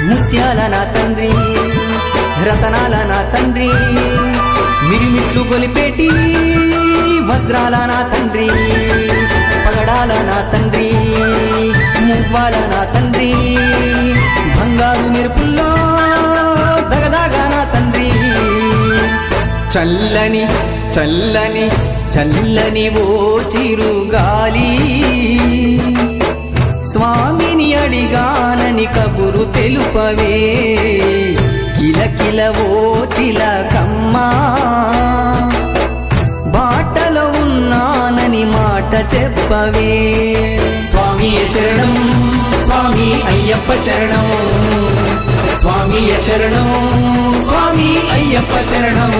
ముత్యాల నా తండ్రి రతనాల నా తండ్రి మిరిమిట్లు గొలిపేటి వజ్రాల నా తండ్రి పగడాల నా తండ్రి మువ్వాల నా తండ్రి బంగారు మెరుపుల్లో దగదాగా నా తండ్రి చల్లని చల్లని చల్లని ఓ చిరుగాలి స్వామిని అడిగానని కబురు తెలుపవే కిలకిల ఓ చిలకమ్మా బాటలో ఉన్నానని మాట చెప్పవే స్వామి శరణం స్వామి అయ్యప్ప శరణం స్వామి శరణం స్వామి అయ్యప్ప శరణం